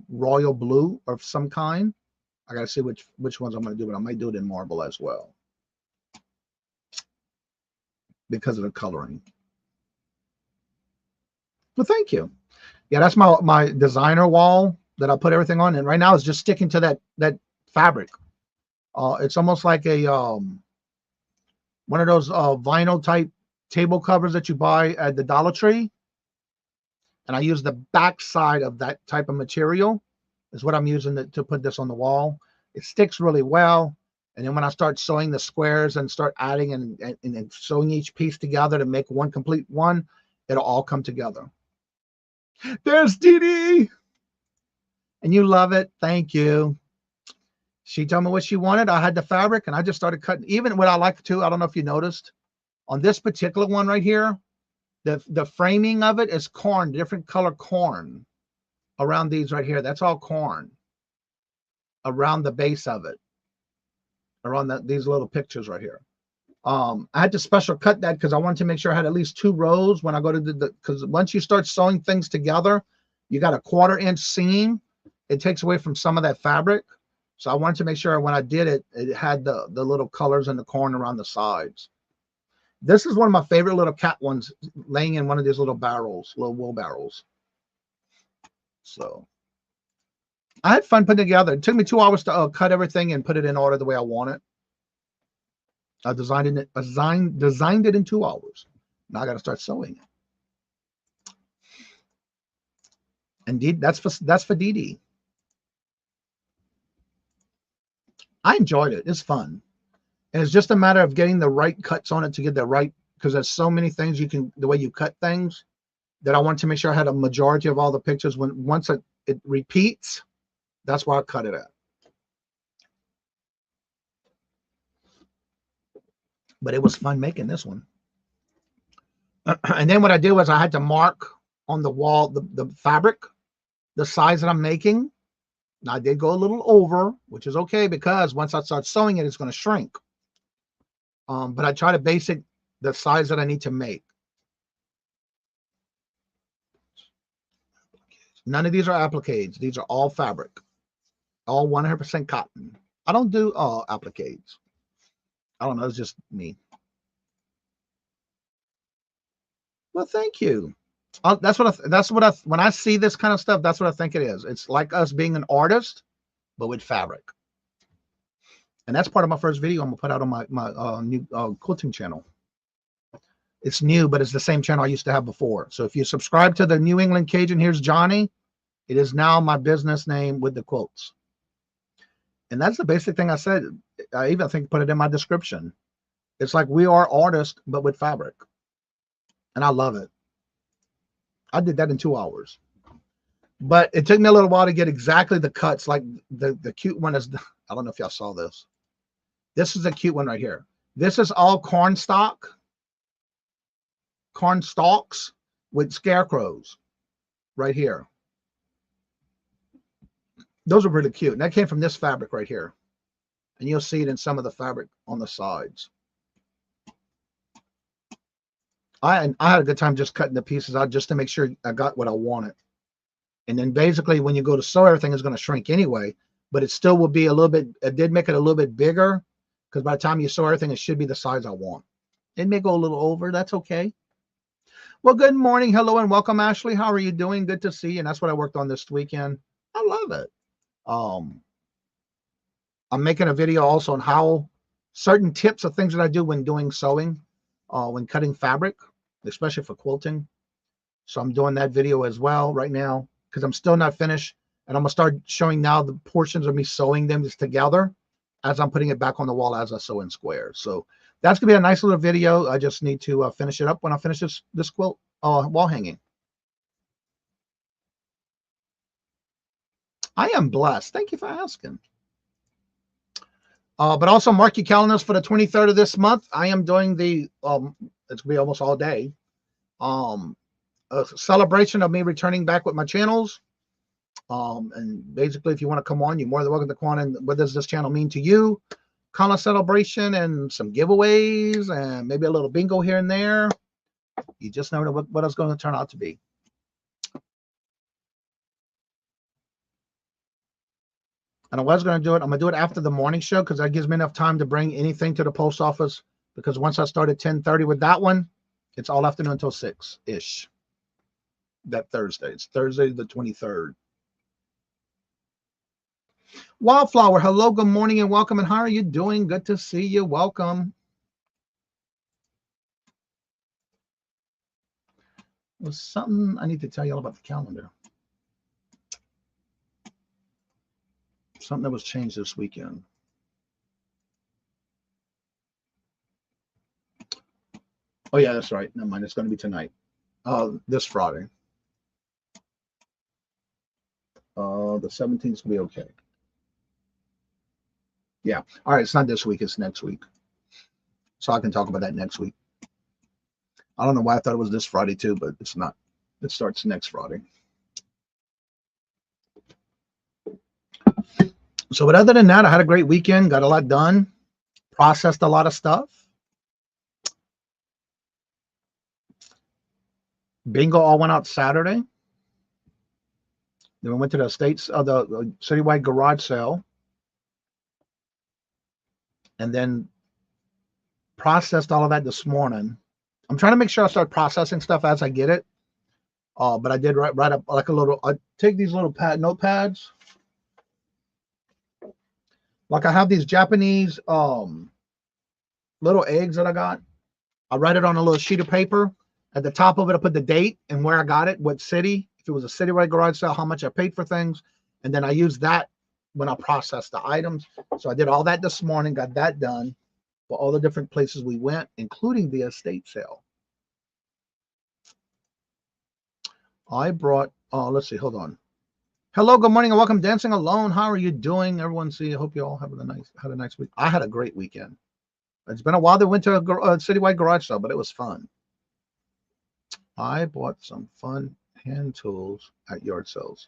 [SPEAKER 2] royal blue of some kind. I got to see which ones I'm going to do, but I might do it in marble as well because of the coloring. Well, thank you. Yeah, that's my designer wall that I put everything on, and right now it's just sticking to that fabric. It's almost like a one of those vinyl type table covers that you buy at the Dollar Tree, and I use the back side of that type of material is what I'm using to put this on the wall. It sticks really well, And then when I start sewing the squares and start adding and sewing each piece together to make one complete one, it'll all come together. There's Dee Dee. And you love it. Thank you. She told me what she wanted. I had the fabric and I just started cutting. Even what I like to, I don't know if you noticed, on this particular one right here, the framing of it is corn, different color corn around these right here. That's all corn around the base of it, around these little pictures right here. I had to special cut that because I wanted to make sure I had at least 2 rows when I go to because once you start sewing things together, you got a 1/4 inch seam. It takes away from some of that fabric. So I wanted to make sure when I did it, it had the little colors and the corn around the sides. This is one of my favorite little cat ones laying in one of these little barrels, little wool barrels. So I had fun putting it together. It took me 2 hours to cut everything and put it in order the way I want it. I designed it in 2 hours. Now I got to start sewing it. Indeed, that's for Dee Dee. I enjoyed it. It's fun. And it's just a matter of getting the right cuts on it to get the right, because there's so many things you can, the way you cut things, that I wanted to make sure I had a majority of all the pictures. Once it repeats, that's where I cut it at. But it was fun making this one. And then what I did was I had to mark on the wall the fabric, the size that I'm making. Now I did go a little over, which is okay because once I start sewing it, it's going to shrink. But I try to base it the size that I need to make. None of these are appliques. These are all fabric, all 100% cotton. I don't do appliques. I don't know. It's just me. Well, thank you. When I see this kind of stuff, that's what I think it is. It's like us being an artist, but with fabric. And that's part of my first video I'm gonna put out on my new quilting channel. It's new, but it's the same channel I used to have before. So if you subscribe to the New England Cajun, here's Johnny. It is now my business name with the quilts. And that's the basic thing I said. I even think put it in my description. It's like we are artists, but with fabric. And I love it. I did that in 2 hours. But it took me a little while to get exactly the cuts. Like the cute one is, I don't know if y'all saw this. This is a cute one right here. This is all corn stalks with scarecrows right here. Those are really cute. And that came from this fabric right here. And you'll see it in some of the fabric on the sides. I had a good time just cutting the pieces out just to make sure I got what I wanted. And then basically when you go to sew, everything is going to shrink anyway, but it still will be a little bit, it did make it a little bit bigger because by the time you sew everything, it should be the size I want. It may go a little over. That's okay. Well, good morning. Hello and welcome, Ashley. How are you doing? Good to see you. And that's what I worked on this weekend. I love it. I'm making a video also on how certain tips of things that I do when doing sewing, when cutting fabric, especially for quilting. So I'm doing that video as well right now because I'm still not finished. And I'm going to start showing now the portions of me sewing them together as I'm putting it back on the wall as I sew in squares. So that's going to be a nice little video. I just need to finish it up when I finish this quilt wall hanging. I am blessed. Thank you for asking. But also mark your calendars for the 23rd of this month. I am doing the, it's going to be almost all day, a celebration of me returning back with my channels. And basically, if you want to come on, you're more than welcome to come on. And what does this channel mean to you? Kind of celebration and some giveaways and maybe a little bingo here and there. You just never know what it's going to turn out to be. And I was going to do it. I'm going to do it after the morning show because that gives me enough time to bring anything to the post office. Because once I start at 10:30 with that one, it's all afternoon until 6-ish. That Thursday. It's Thursday the 23rd. Wildflower, hello, good morning and welcome. And how are you doing? Good to see you. Welcome. There's something I need to tell you all about the calendar. Something that was changed this weekend. Oh yeah, that's right. Never mind. It's going to be tonight. This Friday. The 17th will be okay. Yeah. All right. It's not this week. It's next week. So I can talk about that next week. I don't know why I thought it was this Friday too, but it's not. It starts next Friday. So, but other than that, I had a great weekend. Got a lot done. Processed a lot of stuff. Bingo all went out Saturday. Then we went to the the citywide garage sale. And then processed all of that this morning. I'm trying to make sure I start processing stuff as I get it. But I did write up like a little, I take these little notepads. Like I have these Japanese little eggs that I got. I write it on a little sheet of paper. At the top of it, I put the date and where I got it, what city, if it was a citywide garage sale, how much I paid for things. And then I use that when I process the items. So I did all that this morning, got that done for all the different places we went, including the estate sale. I brought, let's see, hold on. Hello, good morning, and welcome to Dancing Alone. How are you doing? Everyone, I hope you all had a nice week. I had a great weekend. It's been a while that went to a citywide garage sale, but it was fun. I bought some fun hand tools at yard sales.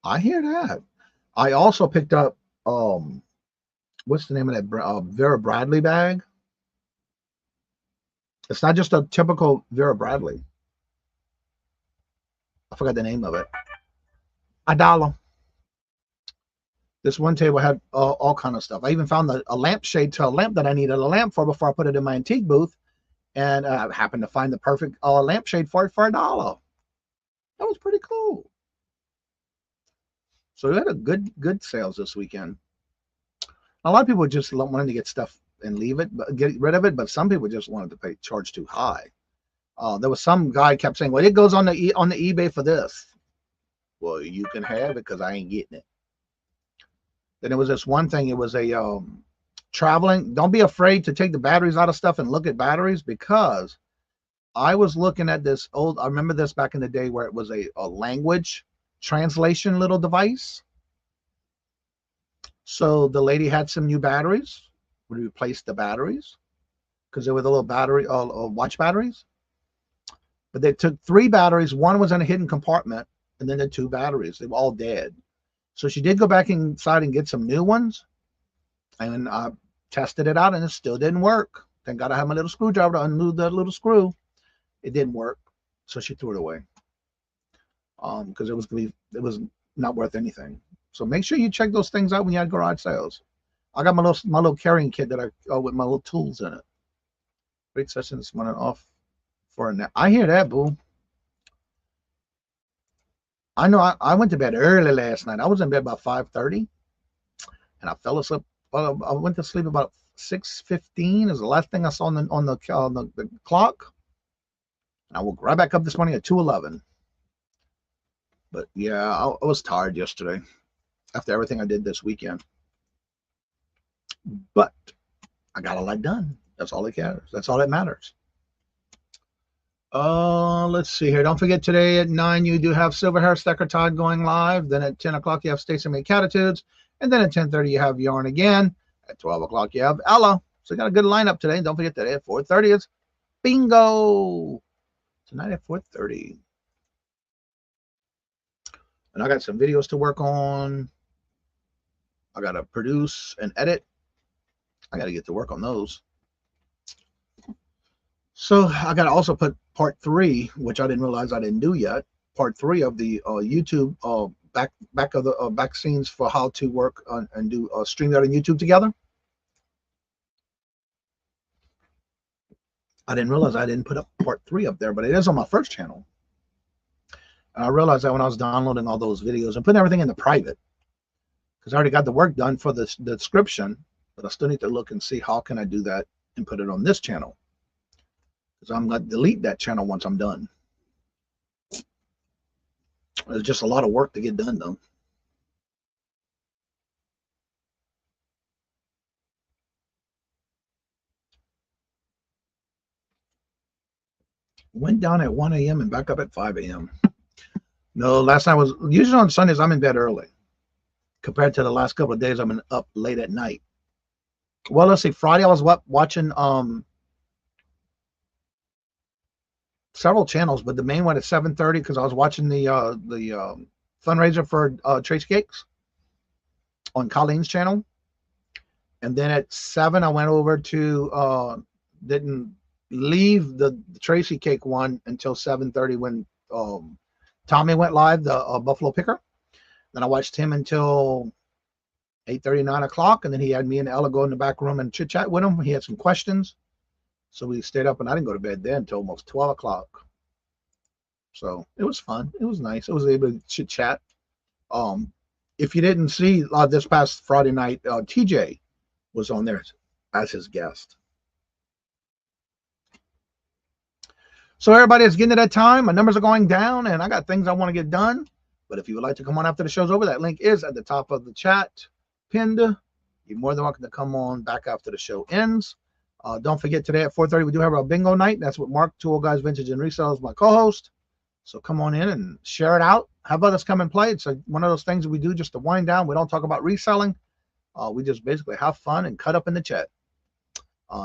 [SPEAKER 2] I hear that. I also picked up, what's the name of that Vera Bradley bag? It's not just a typical Vera Bradley. I forgot the name of it. $1. This one table had all kind of stuff. I even found a lampshade to a lamp that I needed a lamp for before I put it in my antique booth. And I happened to find the perfect lampshade for it for $1. That was pretty cool. So we had a good sales this weekend. A lot of people just wanted to get stuff and leave it, get rid of it, but some people just wanted to charge too high. There was some guy kept saying, "Well, it goes on the eBay for this." Well, you can have it because I ain't getting it. Then there was this one thing. It was a traveling. Don't be afraid to take the batteries out of stuff and look at batteries, because I was looking at this old. I remember this back in the day where it was a language translation little device. So the lady had some new batteries. We replaced the batteries because they were the little battery watch batteries. But they took 3 batteries. One was in a hidden compartment, and then the 2 batteries. They were all dead. So she did go back inside and get some new ones. And I tested it out, and it still didn't work. Thank God I had my little screwdriver to undo the little screw. It didn't work. So she threw it away. Because it was not worth anything. So make sure you check those things out when you had garage sales. I got my little carrying kit that with my little tools in it. Great session this morning off for a nap. I hear that, boo. I know I went to bed early last night. I was in bed about 5:30, and I fell asleep. Well, I went to sleep about 6:15. Is the last thing I saw on the clock. And I woke right back up this morning at 2:11. But yeah, I was tired yesterday after everything I did this weekend. But I got a lot done. That's all that cares. That's all that matters. Let's see here. Don't forget, today at 9, you do have Silver Hair Stacker Todd going live. Then at 10 o'clock, you have Stacey May Catitudes. And then at 10:30, you have Yarn again. At 12 o'clock, you have Ella. So you got a good lineup today. Don't forget, today at 4:30 is Bingo. Tonight at 4:30. And I got some videos to work on. I got to produce and edit. I got to get to work on those. So I got to also put part 3, which I didn't realize I didn't do yet. Part 3 of the YouTube back scenes for how to work on and do StreamYard and YouTube together. I didn't realize I didn't put up part 3 up there, but it is on my first channel. And I realized that when I was downloading all those videos and putting everything into private, because I already got the work done for the description, but I still need to look and see how can I do that and put it on this channel. Because I'm going to delete that channel once I'm done. There's just a lot of work to get done, though. Went down at 1 a.m. and back up at 5 a.m. No, last night was usually on Sundays. I'm in bed early compared to the last couple of days. I've been up late at night. Well, let's see. Friday I was watching several channels, but the main one at 7:30 because I was watching the fundraiser for Tracy Cakes on Colleen's channel, and then at 7 I went over to didn't leave the Tracy Cake one until 7:30 when Tommy went live, the Buffalo Picker. Then I watched him until 8:30, 9 o'clock, and then he had me and Ella go in the back room and chit chat with him. He had some questions, so we stayed up, and I didn't go to bed then until almost 12 o'clock. So it was fun. It was nice. I was able to chit chat. If you didn't see this past Friday night, TJ was on there as his guest. So everybody is getting to that time. My numbers are going down, and I got things I want to get done. But if you would like to come on after the show's over, that link is at the top of the chat pinned. You're more than welcome to come on back after the show ends. Don't forget, today at 4:30, we do have our bingo night. That's with Mark, Two Old Guys Vintage and Resellers, my co-host. So come on in and share it out. Have others come and play. It's one of those things that we do just to wind down. We don't talk about reselling. We just basically have fun and cut up in the chat.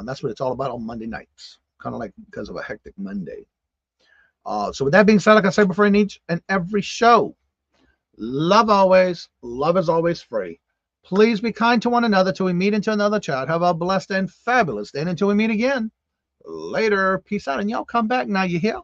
[SPEAKER 2] That's what it's all about on Monday nights. Kind of like because of a hectic Monday. So with that being said, like I said before in each and every show, love always, love is always free. Please be kind to one another till we meet into another chat. Have a blessed and fabulous day until we meet again. Later. Peace out. And y'all come back now, you hear?